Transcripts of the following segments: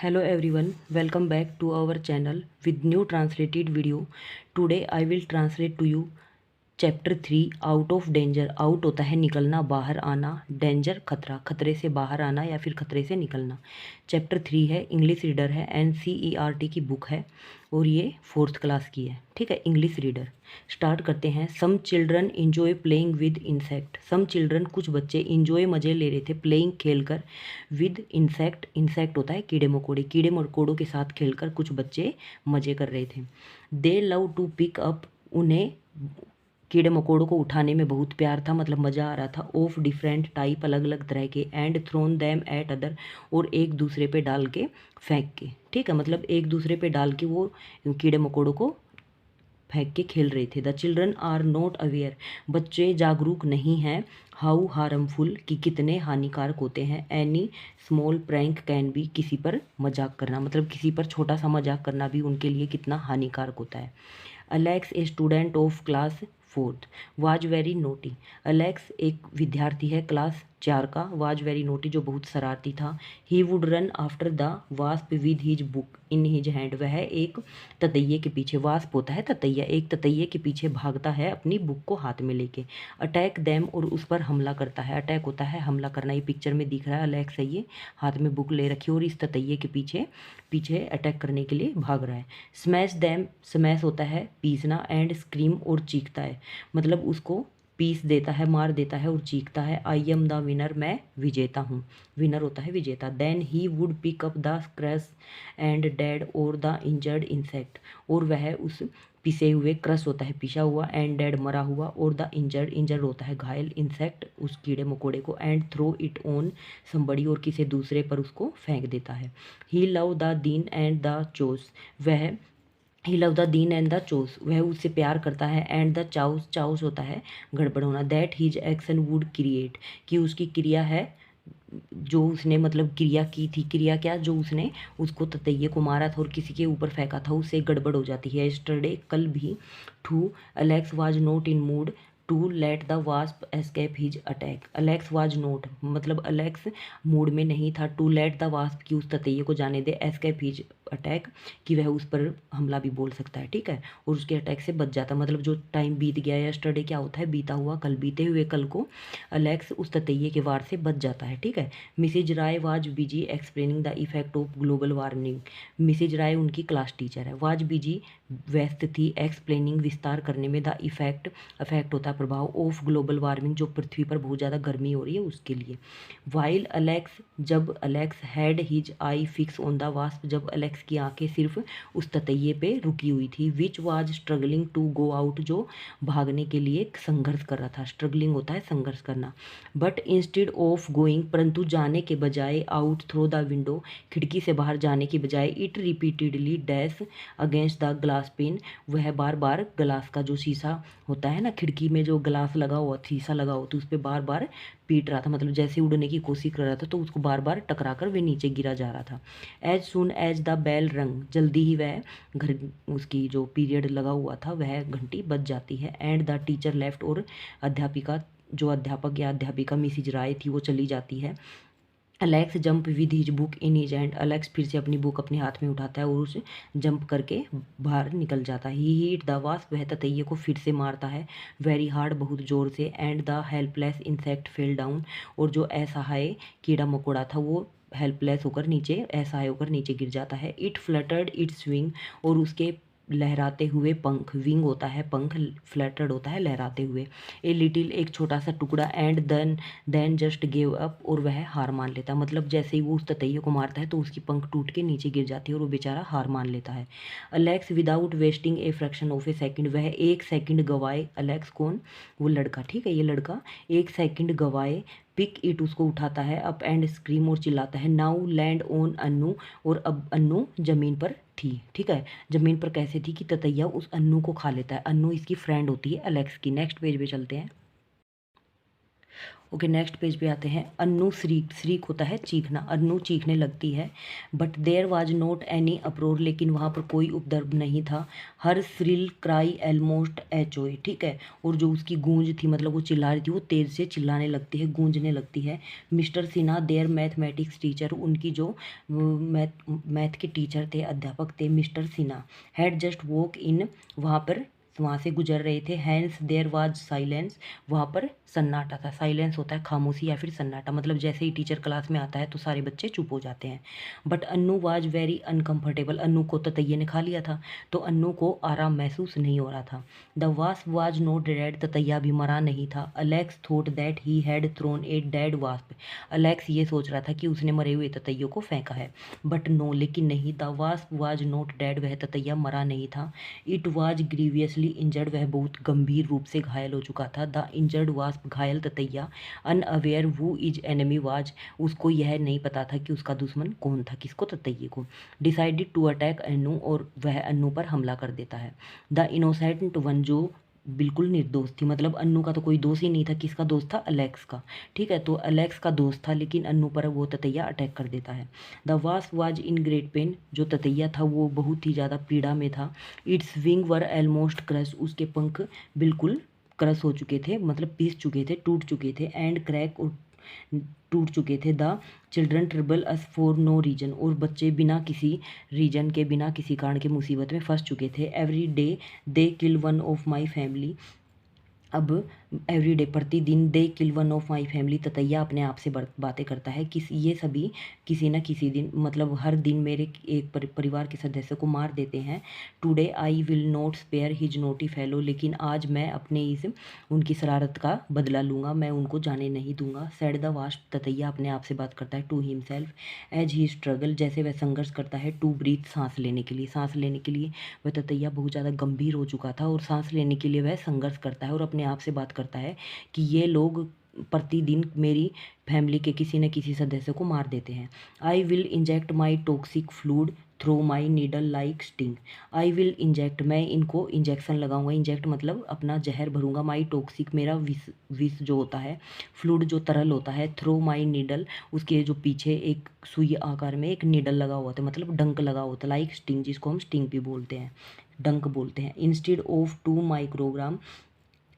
Hello everyone, welcome back to our channel with new translated video. Today I will translate to you chapter 3 out of danger. Out होता है निकलना, बाहर आना, danger खतरा, खतरे से बाहर आना या फिर खतरे से निकलना। चैप्टर 3 है, इंग्लिश रीडर है, NCERT की बुक है और ये 4th क्लास की है। ठीक है, इंग्लिश रीडर। स्टार्ट करते हैं। Some children enjoy playing with insect. Some children कुछ बच्चे इंजॉय मज़े ले रहे थे, प्लेइंग खेलकर, विद इंसेक्ट। इंसेक्ट होता है कीड़े मकोड़े, कीड़े मकोड़ों के साथ खेलकर कुछ बच्चे मज़े कर रहे थे। They love to pick up. उन्हें कीड़े मकोड़ों को उठाने में बहुत प्यार था, मतलब मज़ा आ रहा था। ऑफ डिफरेंट टाइप, अलग अलग तरह के। And thrown them at other, और एक दूसरे पे डाल के, फेंक के। ठीक है, मतलब एक दूसरे पे डाल के वो कीड़े मकोड़ों को फेंक के खेल रहे थे। The children are not aware. बच्चे जागरूक नहीं हैं। हाउ हार्मफुल, कि कितने हानिकारक होते हैं। Any small prank can be, किसी पर मजाक करना, मतलब किसी पर छोटा सा मजाक करना भी उनके लिए कितना हानिकारक होता है। Alex a student of class 4th was very naughty. Alex एक विद्यार्थी है क्लास 4 का। वाज वेरी नोटी, जो बहुत शरारती था। He would run after the wasp with his book in his hand. वह एक ततैये के पीछे, वास्प होता है ततैया, एक ततैये के पीछे भागता है अपनी बुक को हाथ में लेके। अटैक दैम, और उस पर हमला करता है। अटैक होता है हमला करना। ये पिक्चर में दिख रहा है, अलेक्स है ये, हाथ में बुक ले रखी और इस ततैये के पीछे पीछे अटैक करने के लिए भाग रहा है। स्मैश दैम, स्मैश होता है पीसना, एंड स्क्रीम, और चीखता है, मतलब उसको पीस देता है, मार देता है और चीखता है। आई एम द विनर, मैं विजेता हूँ। विनर होता है विजेता। Then he would pick up the crush and dead और द इंजर्ड इंसेक्ट, और वह उस पिसे हुए, क्रश होता है पिसा हुआ, एंड डेड मरा हुआ, और द इंजर्ड, इंजर्ड होता है घायल, इंसेक्ट उस कीड़े मकोड़े को, and throw it on somebody, और किसी दूसरे पर उसको फेंक देता है। He love the din and the chaos. वह he love the din and the chaos, वह उससे प्यार करता है। एंड द चाउस, चाउस होता है गड़बड़ होना। That his action would create, कि उसकी क्रिया है, जो उसने मतलब क्रिया की थी, क्रिया क्या, जो उसने उसको ततैये को मारा था और किसी के ऊपर फेंका था, उससे गड़बड़ हो जाती है। यस्टरडे, कल भी। To Alex was not in mood to let the wasp escape his attack. Alex was not, मतलब अलेक्स मूड में नहीं था। टू लेट द वास्प, की उस ततैये को जाने दे, एस्केप हिज अटैक, कि वह उस पर हमला भी बोल सकता है। ठीक है, और उसके अटैक से बच जाता, मतलब जो टाइम बीत गया, यस्टरडे क्या होता है, बीता हुआ कल, बीते हुए कल को अलेक्स उस ततैये के वार से बच जाता है। ठीक है। Mrs Rai was busy explaining the effect of global warming. Mrs Rai उनकी क्लास टीचर है। वाज बिजी, व्यस्त थी, एक्सप्लेनिंग, विस्तार करने में, द इफेक्ट, अफेक्ट होता है प्रभाव, ऑफ ग्लोबल वार्मिंग, जो पृथ्वी पर बहुत ज़्यादा गर्मी हो रही है उसके लिए। वाइल अलेक्स, जब Alex had his eye fix on the wasp, जब अलेक्स की आंखें सिर्फ उस ततैये पे रुकी हुई थी। Which was struggling to go out, जो भागने के लिए संघर्ष कर रहा था। स्ट्रगलिंग होता है संघर्ष करना। बट इंस्टेड ऑफ गोइंग, परंतु जाने के बजाय, आउट थ्रो द विंडो, खिड़की से बाहर जाने के बजाय, it repeatedly dash against the glass pen, वह बार बार ग्लास का जो शीशा होता है ना, खिड़की में जो ग्लास लगा हुआ, शीशा लगा हुआ, तो उस पर बार बार पीट रहा था, मतलब जैसे उड़ने की कोशिश कर रहा था, तो उसको बार बार टकरा कर वे नीचे गिरा जा रहा था। As soon as the bell rang, जल्दी ही वह घर, उसकी जो पीरियड लगा हुआ था वह घंटी बज जाती है। एंड द टीचर लेफ्ट, और अध्यापिका, जो अध्यापक या अध्यापिका मिसिज राय थी, वो चली जाती है। Alex jump with his book in his hand, Alex फिर से अपनी बुक अपने हाथ में उठाता है और उसे जंप करके बाहर निकल जाता है। ही हिट द वास्प, वह ततैये को फिर से मारता है, वेरी हार्ड, बहुत जोर से। And the helpless insect fell down, और जो असहाय कीड़ा मकोड़ा था वो हेल्पलेस होकर नीचे, असहाय होकर नीचे गिर जाता है। इट फ्लटर्ड इट्स विंग, और उसके लहराते हुए पंख, विंग होता है पंख, फ्लैटर्ड होता है लहराते हुए। ए लिटिल, एक छोटा सा टुकड़ा। And then just give up, और वह हार मान लेता है, मतलब जैसे ही वो उस ततैये को मारता है तो उसकी पंख टूट के नीचे गिर जाती है और वो बेचारा हार मान लेता है। Alex without wasting a fraction of A second, वह एक सेकंड गवाए। अलेक्स कौन, वो लड़का, ठीक है, ये लड़का एक सेकंड गवाए। पिक इट, उसको उठाता है, अप एंड स्क्रीम, और चिल्लाता है। नाउ लैंड ऑन अन्नू, और अब अन्नू जमीन पर थी। ठीक है, जमीन पर कैसे थी कि ततैया उस अन्नू को खा लेता है। अन्नू इसकी फ्रेंड होती है अलेक्स की। नेक्स्ट पेज पे चलते हैं। ओके, नेक्स्ट पेज पे आते हैं। अन्नू श्रीक, श्रीक होता है चीखना, अन्नू चीखने लगती है। But there was not any uproar, लेकिन वहाँ पर कोई उपद्रव नहीं था। Her shrill cry almost echoed, ठीक है, और जो उसकी गूंज थी, मतलब वो चिल्ला रही थी, वो तेज़ से चिल्लाने लगती है, गूंजने लगती है। Mister Sinha their mathematics teacher, उनकी जो मैथ के टीचर थे, अध्यापक थे, mister Sinha, had just walk in, वहाँ से गुजर रहे थे। हैंस देयर वाज साइलेंस, वहाँ पर सन्नाटा था। साइलेंस होता है खामोशी या फिर सन्नाटा, मतलब जैसे ही टीचर क्लास में आता है तो सारे बच्चे चुप हो जाते हैं। But Annu was very uncomfortable, Annu को ततैये ने खा लिया था तो अन्नू को आराम महसूस नहीं हो रहा था। The wasp was not dead, ततैया भी मरा नहीं था। Alex thought that he had thrown a dead wasp, Alex ये सोच रहा था कि उसने मरे हुए ततैयों को फेंका है। बट नो, लेकिन नहीं। The wasp was not dead, वह ततैया मरा नहीं था। इट वाज ग्रीवियसली इंजर्ड, वह बहुत गंभीर रूप से घायल हो चुका था। द इंजर्ड वास्प, घायल ततैया, unaware who is enemy was, उसको यह नहीं पता था कि उसका दुश्मन कौन था, किसको, ततैये को। डिसाइडेड टू अटैक अन्नू, और वह अन्नू पर हमला कर देता है। द इनोसेंट वन, जो बिल्कुल निर्दोष थी, मतलब अन्नू का तो कोई दोष ही नहीं था, किसका दोष था, अलेक्स का, ठीक है, तो अलेक्स का दोष था, लेकिन अन्नू पर वो ततैया अटैक कर देता है। The wasp was in great pen, जो ततैया था वो बहुत ही ज़्यादा पीड़ा में था। It's wing were almost crush, उसके पंख बिल्कुल क्रश हो चुके थे, मतलब पीस चुके थे, टूट चुके थे। एंड क्रैक, और टूट चुके थे। The children troubled us for no reason, और बच्चे बिना किसी रीजन के, बिना किसी कारण के मुसीबत में फंस चुके थे। Every day they kill one of my family, अब एवरीडे, प्रतिदिन, दे किल वन ऑफ माई फैमिली, ततैया अपने आप से बातें करता है, ये सभी किसी न किसी दिन, मतलब हर दिन मेरे एक परिवार के सदस्य को मार देते हैं। Today I will not spare his naughty fellow, लेकिन आज मैं अपने इस उनकी शरारत का बदला लूँगा, मैं उनको जाने नहीं दूंगा। सैड द वास्प, ततैया अपने आप से बात करता है, to himself as he struggle, जैसे वह संघर्ष करता है, टू ब्रीथ, सांस लेने के लिए, सांस लेने के लिए वह ततैया बहुत ज़्यादा गंभीर हो चुका था और सांस लेने के लिए वह संघर्ष करता है और अपने आप से बात करता है कि ये लोग प्रतिदिन मेरी फैमिली के किसी न किसी सदस्य को मार देते हैं। I will inject my toxic fluid through my needle like sting, I will inject, मैं इनको इंजेक्शन लगाऊंगा, इंजेक्ट मतलब अपना जहर भरूंगा, माई टॉक्सिक, मेरा विष, विष जो होता है, फ्लूड जो तरल होता है, थ्रू माई नीडल, उसके जो पीछे एक सुई आकार में एक नीडल लगा हुआ था, मतलब डंक लगा हुआ था, लाइक स्टिंग, जिसको हम स्टिंग भी बोलते हैं, डंक बोलते हैं। इंस्टेड ऑफ 2 माइक्रोग्राम,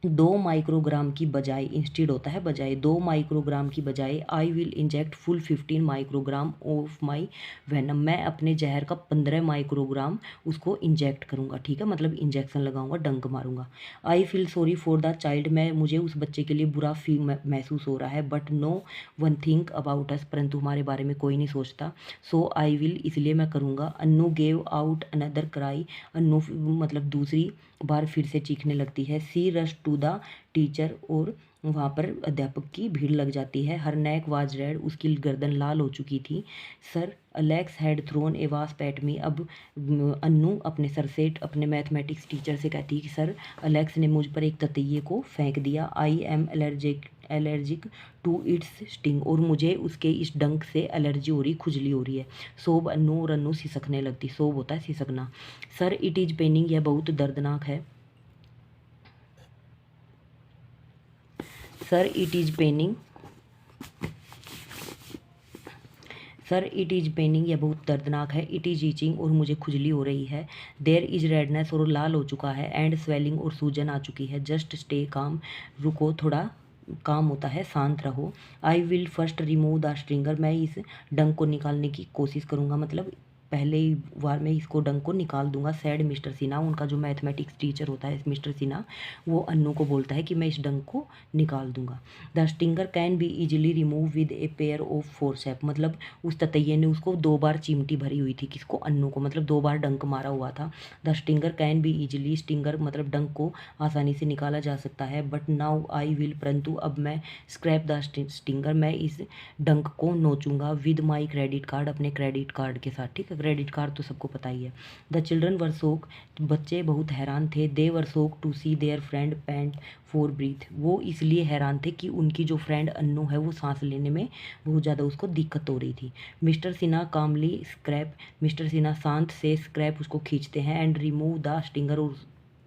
2 माइक्रोग्राम की बजाय, इंस्टेड होता है बजाय, 2 माइक्रोग्राम की बजाय, I will inject full 15 microgram of my venom, मैं अपने जहर का 15 माइक्रोग्राम उसको इंजेक्ट करूँगा, ठीक है, मतलब इंजेक्शन लगाऊंगा, डंक मारूंगा। I feel sorry for the child, मुझे उस बच्चे के लिए बुरा फील महसूस हो रहा है। But no one think about us, परंतु हमारे बारे में कोई नहीं सोचता। सो आई विल, इसलिए मैं करूँगा। Annu gave out another cry, Annu मतलब दूसरी बार फिर से चीखने लगती है। सी रश टू द टीचर, और वहाँ पर अध्यापक की भीड़ लग जाती है। हर नेक वाज रेड, उसकी गर्दन लाल हो चुकी थी। Sir Alex had thrown a wasp at me, अब अन्नू अपने सर से, अपने मैथमेटिक्स टीचर से कहती है कि सर अलेक्स ने मुझ पर एक ततैये को फेंक दिया। I am allergic to its sting, और मुझे उसके इस डंक से एलर्जी हो रही, खुजली हो रही है। सोब अन्नू, और अन्नू सिसकने लगती, सोब होता है सिसकना। सर इट इज़ पेनिंग, यह बहुत दर्दनाक है। Sir it is paining, sir it is paining, यह बहुत दर्दनाक है। इट इज़ ईचिंग, और मुझे खुजली हो रही है। देयर इज़ रेडनेस, और लाल हो चुका है। एंड स्वेलिंग, और सूजन आ चुकी है। जस्ट स्टे काम, रुको, थोड़ा काम होता है, शांत रहो। I will first remove the stringer, मैं इस डंक को निकालने की कोशिश करूँगा, मतलब पहले ही बार में इसको डंक को निकाल दूंगा। सैड मिस्टर सिन्हा, उनका जो मैथमेटिक्स टीचर होता है मिस्टर सिन्हा, वो अन्नू को बोलता है कि मैं इस डंक को निकाल दूंगा। The stinger can be easily remove with a pair of forcep, मतलब उस ततैये ने उसको 2 बार चिमटी भरी हुई थी, किसको, अन्नू को, मतलब 2 बार डंक मारा हुआ था। The stinger can be easily, stinger मतलब डंक को आसानी से निकाला जा सकता है। बट नाउ आई विल, परंतु अब मैं स्क्रैप द स्टिंगर, मैं इस डंक को नोचूंगा विद माई क्रेडिट कार्ड, अपने क्रेडिट कार्ड के साथ, ठीक है, क्रेडिट कार्ड तो सबको पता ही है। द चिल्ड्रन वर शोक, बच्चे बहुत हैरान थे। They were shock to see their friend pant for breath, वो इसलिए हैरान थे कि उनकी जो फ्रेंड अन्नू है वो सांस लेने में बहुत ज़्यादा उसको दिक्कत हो रही थी। मिस्टर सिन्हा कामली स्क्रैप, मिस्टर सिन्हा शांत से स्क्रैप उसको खींचते हैं। एंड रिमूव द स्टिंगर, और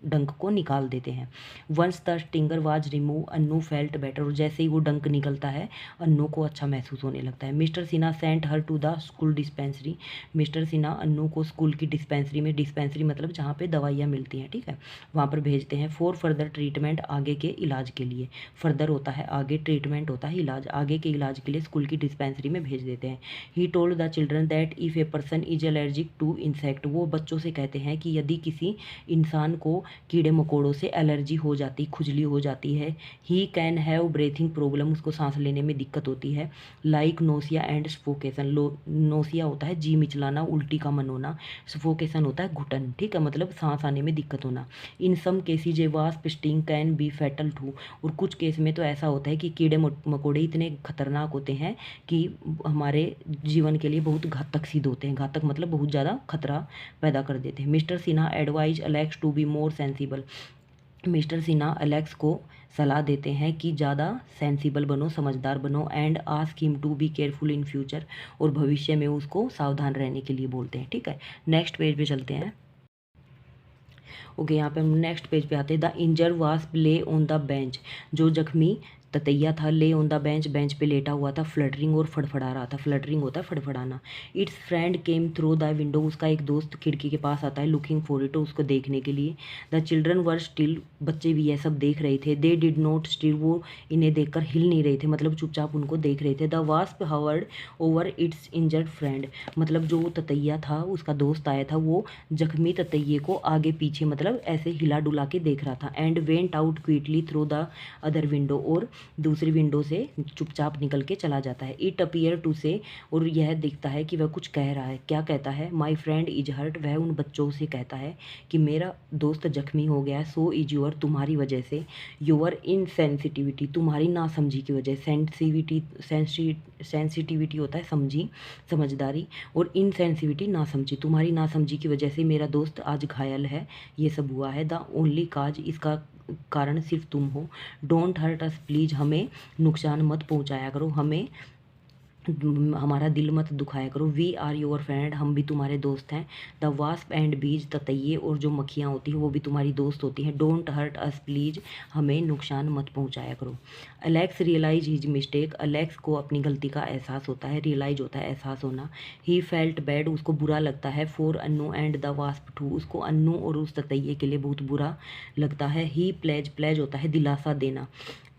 डंक को निकाल देते हैं। Once the stinger was remove Annu felt better, और जैसे ही वो डंक निकलता है अन्नू को अच्छा महसूस होने लगता है। Mister Sinha sent her to the school dispensary, mister Sinha Annu को स्कूल की डिस्पेंसरी में, डिस्पेंसरी मतलब जहाँ पे दवाइयाँ मिलती हैं, ठीक है, वहाँ पर भेजते हैं। फॉर फर्दर ट्रीटमेंट, आगे के इलाज के लिए। फर्दर होता है आगे, ट्रीटमेंट होता है इलाज, आगे के इलाज के लिए स्कूल की डिस्पेंसरी में भेज देते हैं। He told the children that if a person is allergic to insect, वो बच्चों से कहते हैं कि यदि किसी इंसान को कीड़े मकोड़ों से एलर्जी हो जाती, खुजली हो जाती है, he can have breathing problem, उसको सांस लेने में दिक्कत होती है, like nausea and suffocation, nausea होता है जी मिचलाना, उल्टी का मन होना, सफोकेशन होता है घुटन, ठीक है, मतलब सांस आने में दिक्कत होना। In some cases a wasp sting can be fatal too, और कुछ केस में तो ऐसा होता है कि कीड़े मकोड़े इतने खतरनाक होते हैं कि हमारे जीवन के लिए बहुत घातक सिद्ध होते हैं, घातक मतलब बहुत ज़्यादा खतरा पैदा कर देते हैं। Mister Sinha advise Alex to be more sensible, mister Sinha Alex को सलाह देते हैं कि ज़्यादा सेंसिबल बनो, समझदार बनो, and ask him to be careful in future, और भविष्य में उसको सावधान रहने के लिए बोलते हैं, ठीक है। नेक्स्ट पेज पे चलते हैं। ओके, यहाँ पे हम नेक्स्ट पेज पे आते हैं। द इंजर वास्प ले ऑन द बेंच, जो जख्मी ततैया था, ले ऑन द बेंच, बेंच पे लेटा हुआ था, फ्लटरिंग और फड़फड़ा रहा था, फ्लटरिंग होता है फड़फड़ाना। Its friend came through the window, उसका एक दोस्त खिड़की के पास आता है, लुकिंग फॉर इट, उसको देखने के लिए। द चिल्ड्रन वर स्टिल, बच्चे भी यह सब देख रहे थे। दे डिड नॉट स्टिल, वो इन्हें देखकर हिल नहीं रहे थे, मतलब चुपचाप उनको देख रहे थे। The wasp Howard over it's injured friend, मतलब जो ततैया था उसका दोस्त आया था, वो जख्मी ततैये को आगे पीछे मतलब ऐसे हिला डुला के देख रहा था। And went out quickly through the other window, और दूसरी विंडो से चुपचाप निकल के चला जाता है। इट अपीयर टू से, और यह दिखता है कि वह कुछ कह रहा है। क्या कहता है? माई फ्रेंड इज हर्ट, वह उन बच्चों से कहता है कि मेरा दोस्त जख्मी हो गया। सो इज योर, तुम्हारी वजह से, योर इनसेंसिटिविटी, तुम्हारी नासमझी की वजह। सेंसिटिविटी होता है समझी, समझदारी, और इनसेंसिटिविटी नासमझी, तुम्हारी नासमझी की वजह से मेरा दोस्त आज घायल है, ये सब हुआ है। द ओनली काज, इसका कारण सिर्फ तुम हो। डोंट हर्ट अस प्लीज़, हमें नुकसान मत पहुंचाया करो, हमें हमारा दिल मत दुखाया करो। वी आर योर फ्रेंड, हम भी तुम्हारे दोस्त हैं। द वास्प एंड बीज, ततैये और जो मक्खियाँ होती हैं वो भी तुम्हारी दोस्त होती हैं। डोंट हर्ट अस प्लीज़, हमें नुकसान मत पहुंचाया करो। Alex realise his mistake, Alex को अपनी गलती का एहसास होता है, रियलाइज होता है एहसास होना। ही फेल्ट बैड, उसको बुरा लगता है। For Annu and the wasp too, उसको अन्नू और उस ततैये के लिए बहुत बुरा लगता है। ही प्लेज, प्लेज होता है दिलासा देना,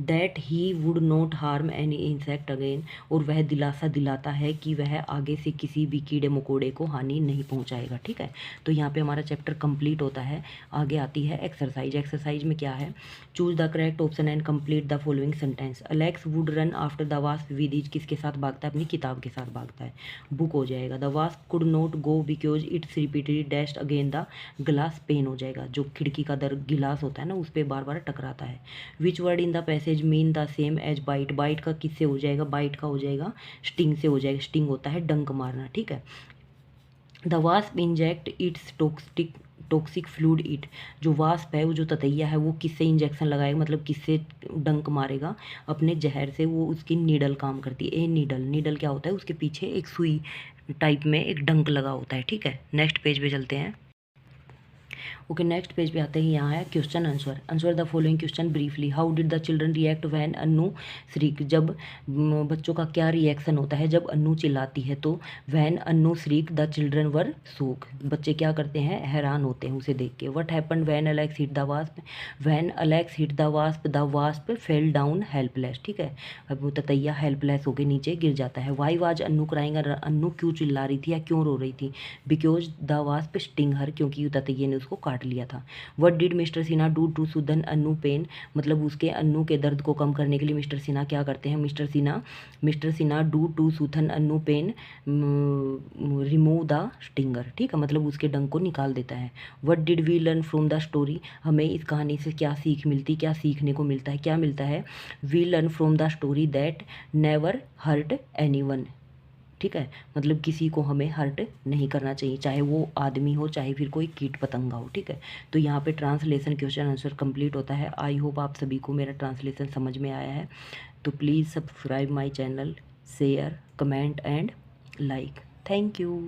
that he would not harm any insect again, और वह दिलासा दिलाता है कि वह आगे से किसी भी कीड़े मकोड़े को हानि नहीं पहुंचाएगा, ठीक है। तो यहाँ पे हमारा चैप्टर कंप्लीट होता है। आगे आती है एक्सरसाइज। एक्सरसाइज में क्या है? Choose the correct option and complete the following sentence. Alex would run after the wasp with his, किसके साथ भागता है? अपनी किताब के साथ भागता है, बुक हो जाएगा। The wasp could not go because it's repeatedly dashed again the glass, pain हो जाएगा, जो खिड़की का दर गिलास होता है ना उस पर बार बार टकराता है। Which word in the passage mean the same as bite, bite का किससे हो जाएगा? बाइट का हो जाएगा स्टिंग से हो जाएगा, स्टिंग होता है डंक मारना, ठीक है। The wasp inject it's toxic fluid it, जो वास्प है, वो जो ततैया है, वो किससे इंजेक्शन लगाएगा, मतलब किससे डंक मारेगा? अपने जहर से। वो उसकी नीडल काम करती है। ए नीडल, नीडल क्या होता है? उसके पीछे एक सुई टाइप में एक डंक लगा होता है, ठीक है। नेक्स्ट पेज पे चलते हैं। ओके, नेक्स्ट पेज पे आते हैं। यहाँ है question answer. Answer the following question briefly. How did the children react when Annu shriek, जब बच्चों का क्या रिएक्शन होता है जब अन्नू चिल्लाती है? तो when Annu श्रीक the children were शोक, बच्चे क्या करते हैं? हैरान होते हैं उसे देख के। What happened when Alex hit the wasp, when Alex hit the wasp fell down helpless, ठीक है। अब वो ततैया हेल्पलेस होकर नीचे गिर जाता है। Why was Annu crying, Annu क्यों चिल्ला रही थी या क्यों रो रही थी? Because the wasp sting her, क्योंकि ततैये ने उसको काट लिया था। What did mister Sinha do to soothen Annu pain, मतलब उसके अन्नू के दर्द को कम करने के लिए मिस्टर सिन्हा क्या करते हैं? Mister Sinha do to soothe Annu pain remove the stinger, ठीक है, मतलब उसके डंक को निकाल देता है। What did we learn from the story, हमें इस कहानी से क्या सीख मिलती, क्या सीखने को मिलता है? क्या मिलता है? We learn from the story that never hurt anyone, ठीक है, मतलब किसी को हमें हर्ट नहीं करना चाहिए, चाहे वो आदमी हो चाहे फिर कोई कीट पतंगा हो, ठीक है। तो यहाँ पे ट्रांसलेशन क्वेश्चन आंसर कंप्लीट होता है। आई होप आप सभी को मेरा ट्रांसलेशन समझ में आया है। तो please subscribe my channel, share, comment and like. Thank you.